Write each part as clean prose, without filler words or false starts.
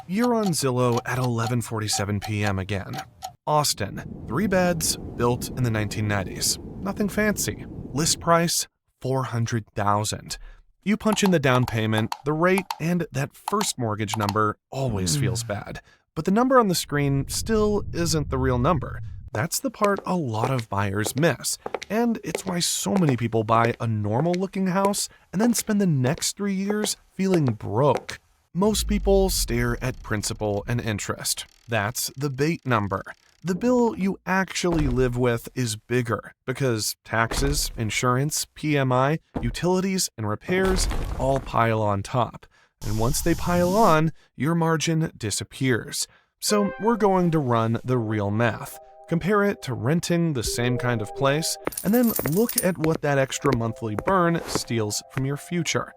You're on Zillow at 11:47 p.m. again. Austin, 3 beds, built in the 1990s. Nothing fancy. List price, $400,000. You punch in the down payment, the rate, and that first mortgage number always feels bad. But the number on the screen still isn't the real number. That's the part a lot of buyers miss, and it's why so many people buy a normal-looking house and then spend the next 3 years feeling broke. Most people stare at principal and interest. That's the bait number. The bill you actually live with is bigger because taxes, insurance, PMI, utilities, and repairs all pile on top. And once they pile on, your margin disappears. So we're going to run the real math. Compare it to renting the same kind of place, and then look at what that extra monthly burn steals from your future.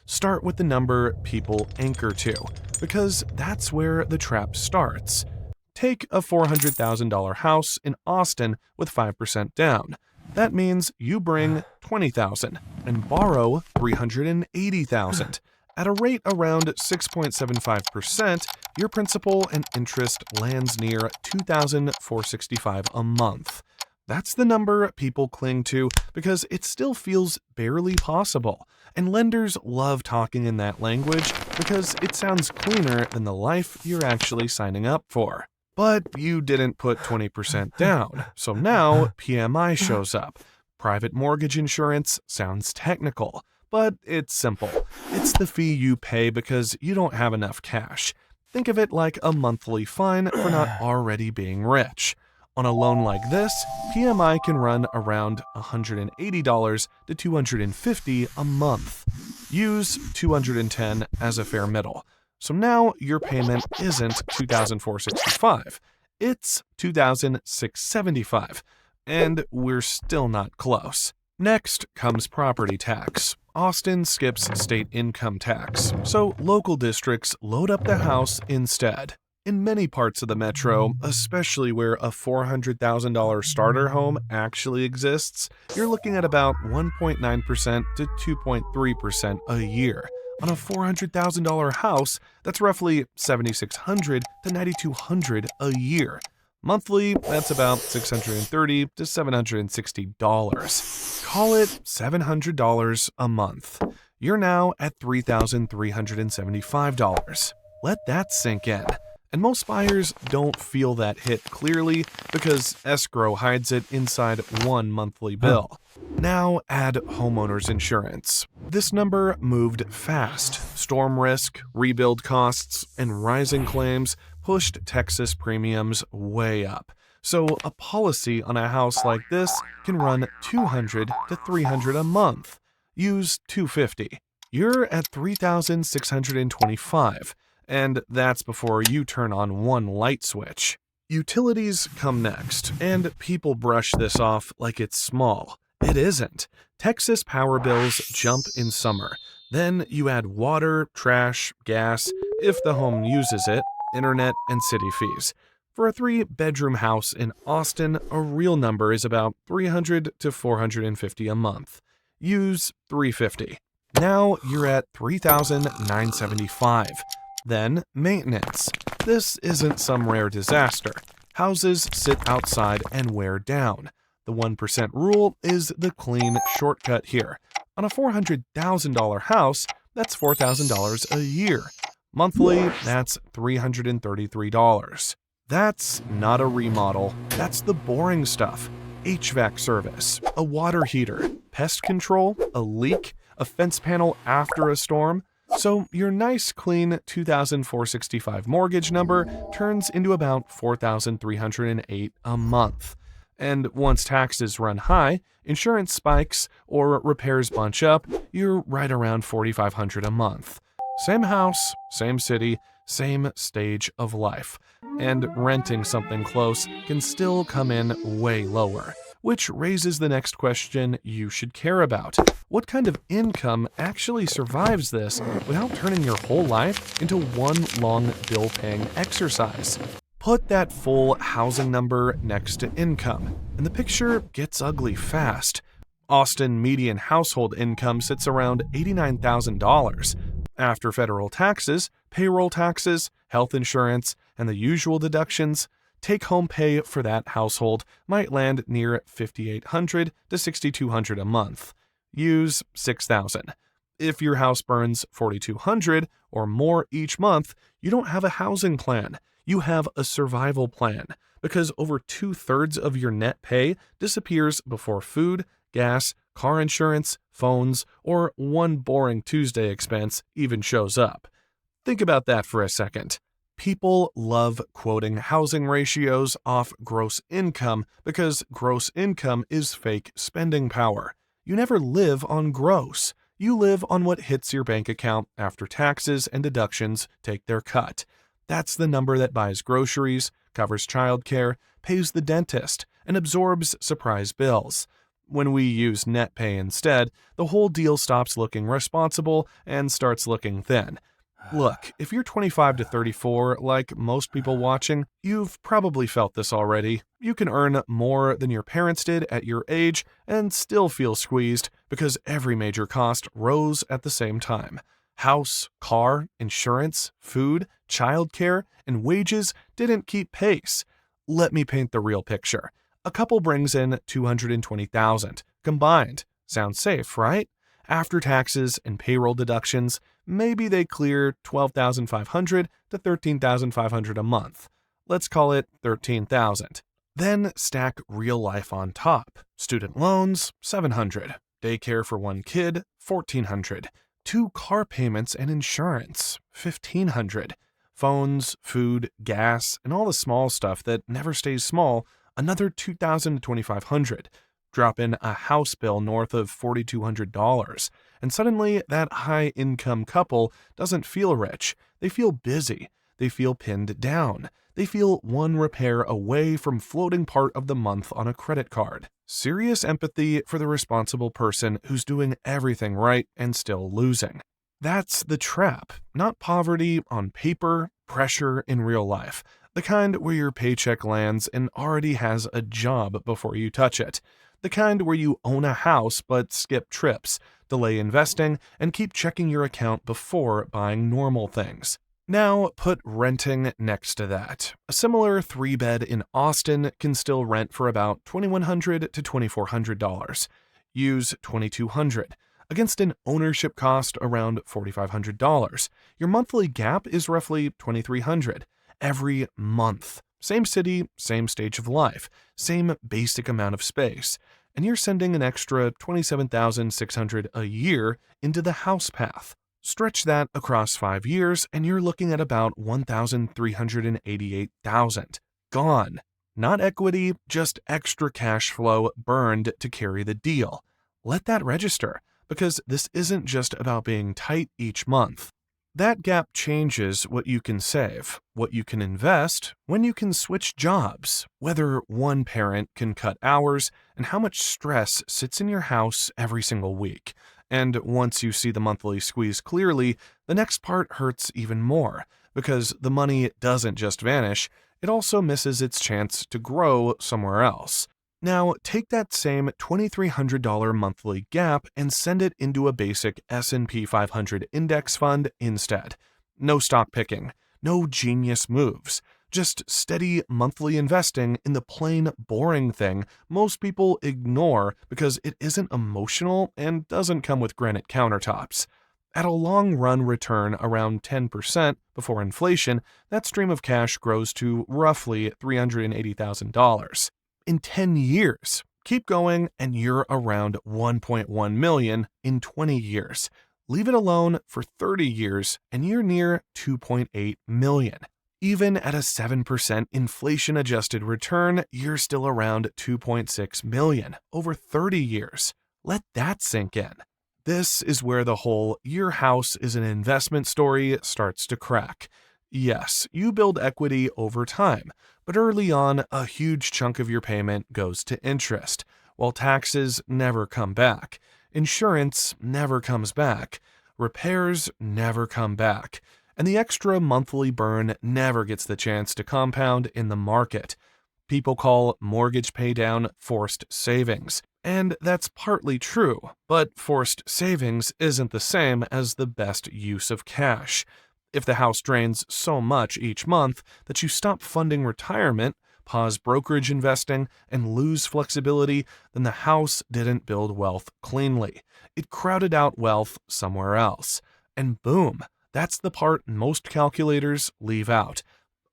Start with the number people anchor to, because that's where the trap starts. Take a $400,000 house in Austin with 5% down. That means you bring $20,000 and borrow $380,000. At a rate around 6.75%, your principal and interest lands near $2,465 a month. That's the number people cling to because it still feels barely possible. And lenders love talking in that language because it sounds cleaner than the life you're actually signing up for. But you didn't put 20% down, so now PMI shows up. Private mortgage insurance sounds technical, but it's simple. It's the fee you pay because you don't have enough cash. Think of it like a monthly fine for not already being rich. On a loan like this, PMI can run around $180 to $250 a month. Use $210 as a fair middle. So now your payment isn't $2,465, it's $2,675, and we're still not close. Next comes property tax. Austin skips state income tax, so local districts load up the house instead. In many parts of the metro, especially where a $400,000 starter home actually exists, you're looking at about 1.9% to 2.3% a year. On a $400,000 house, that's roughly $7,600 to $9,200 a year. Monthly, that's about $630 to $760. Call it $700 a month. You're now at $3,375. Let that sink in. And most buyers don't feel that hit clearly because escrow hides it inside one monthly bill. Now add homeowners insurance. This number moved fast. Storm risk, rebuild costs, and rising claims pushed Texas premiums way up. So a policy on a house like this can run $200 to $300 a month. Use $250. You're at $3,625. And that's before you turn on one light switch. Utilities come next, and people brush this off like it's small. It isn't. Texas power bills jump in summer. Then you add water, trash, gas, if the home uses it, internet, and city fees. For a 3-bedroom house in Austin, a real number is about $300 to $450 a month. Use $350. Now you're at $3,975. Then, maintenance. This isn't some rare disaster. Houses sit outside and wear down. The 1% rule is the clean shortcut here. On a $400,000 house, that's $4,000 a year. Monthly, that's $333. That's not a remodel. That's the boring stuff. HVAC service, a water heater, pest control, a leak, a fence panel after a storm. So your nice, clean $2,465 mortgage number turns into about $4,308 a month. And once taxes run high, insurance spikes, or repairs bunch up, you're right around $4,500 a month. Same house, same city, same stage of life. And renting something close can still come in way lower. Which raises the next question you should care about. What kind of income actually survives this without turning your whole life into one long bill-paying exercise? Put that full housing number next to income, and the picture gets ugly fast. Austin median household income sits around $89,000. After federal taxes, payroll taxes, health insurance, and the usual deductions, take-home pay for that household might land near $5,800 to $6,200 a month. Use $6,000. If your house burns $4,200 or more each month, you don't have a housing plan. You have a survival plan, because over 2/3 of your net pay disappears before food, gas, car insurance, phones, or one boring Tuesday expense even shows up. Think about that for a second. People love quoting housing ratios off gross income because gross income is fake spending power. You never live on gross. You live on what hits your bank account after taxes and deductions take their cut. That's the number that buys groceries, covers childcare, pays the dentist, and absorbs surprise bills. When we use net pay instead, the whole deal stops looking responsible and starts looking thin. Look, if you're 25 to 34, like most people watching, you've probably felt this already. You can earn more than your parents did at your age and still feel squeezed because every major cost rose at the same time. House, car, insurance, food, childcare, and wages didn't keep pace. Let me paint the real picture. A couple brings in $220,000 combined. Sounds safe, right? After taxes and payroll deductions, maybe they clear $12,500 to $13,500 a month. Let's call it $13,000. Then stack real life on top. Student loans, $700. Daycare for one kid, $1,400. 2 car payments and insurance, $1,500. Phones, food, gas, and all the small stuff that never stays small, another $2,000 to $2,500. Drop in a house bill north of $4,200, and suddenly that high-income couple doesn't feel rich. They feel busy. They feel pinned down. They feel one repair away from floating part of the month on a credit card. Serious empathy for the responsible person who's doing everything right and still losing. That's the trap, not poverty on paper, pressure in real life. The kind where your paycheck lands and already has a job before you touch it. The kind where you own a house but skip trips, delay investing, and keep checking your account before buying normal things. Now put renting next to that. A similar 3-bed in Austin can still rent for about $2,100 to $2,400. Use $2,200. Against an ownership cost around $4,500. Your monthly gap is roughly $2,300 every month. Same city, same stage of life, same basic amount of space, and you're sending an extra $27,600 a year into the house path. Stretch that across 5 years, and you're looking at about $1,388,000. Gone. Not equity, just extra cash flow burned to carry the deal. Let that register, because this isn't just about being tight each month. That gap changes what you can save, what you can invest, when you can switch jobs, whether one parent can cut hours, and how much stress sits in your house every single week. And once you see the monthly squeeze clearly, the next part hurts even more, because the money doesn't just vanish, it also misses its chance to grow somewhere else. Now, take that same $2,300 monthly gap and send it into a basic S&P 500 index fund instead. No stock picking, no genius moves, just steady monthly investing in the plain boring thing most people ignore because it isn't emotional and doesn't come with granite countertops. At a long-run return around 10% before inflation, that stream of cash grows to roughly $380,000. In 10 years, keep going and you're around 1.1 million in 20 years. Leave it alone for 30 years and you're near 2.8 million. Even at a 7% inflation-adjusted return, you're still around 2.6 million over 30 years. Let that sink in. This is where the whole "your house is an investment" story starts to crack. Yes, you build equity over time, but early on, a huge chunk of your payment goes to interest, while taxes never come back, insurance never comes back, repairs never come back, and the extra monthly burn never gets the chance to compound in the market. People call mortgage paydown forced savings, and that's partly true, but forced savings isn't the same as the best use of cash. If the house drains so much each month that you stop funding retirement, pause brokerage investing, and lose flexibility, then the house didn't build wealth cleanly. It crowded out wealth somewhere else. And boom, that's the part most calculators leave out.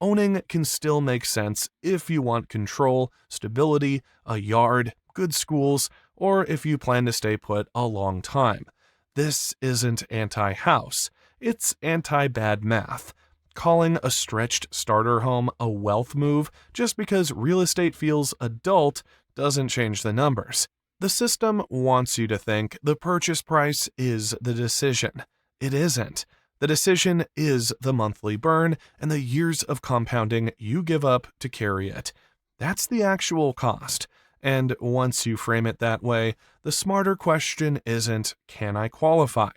Owning can still make sense if you want control, stability, a yard, good schools, or if you plan to stay put a long time. This isn't anti-house, it's anti-bad math. Calling a stretched starter home a wealth move just because real estate feels adult doesn't change the numbers. The system wants you to think the purchase price is the decision. It isn't. The decision is the monthly burn and the years of compounding you give up to carry it. That's the actual cost. And once you frame it that way, the smarter question isn't, can I qualify?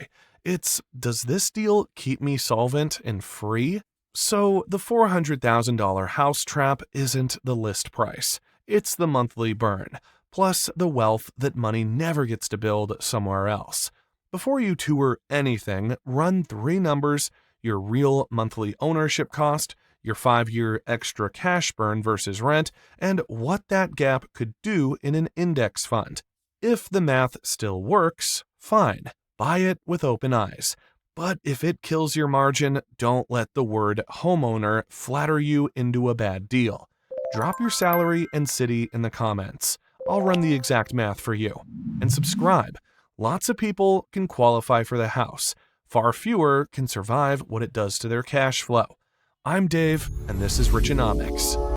It's, does this deal keep me solvent and free? So the $400,000 house trap isn't the list price. It's the monthly burn, plus the wealth that money never gets to build somewhere else. Before you tour anything, run 3 numbers: your real monthly ownership cost, your 5-year extra cash burn versus rent, and what that gap could do in an index fund. If the math still works, fine, buy it with open eyes. But if it kills your margin, don't let the word homeowner flatter you into a bad deal. Drop your salary and city in the comments. I'll run the exact math for you. And subscribe. Lots of people can qualify for the house. Far fewer can survive what it does to their cash flow. I'm Dave, and this is Richonomics.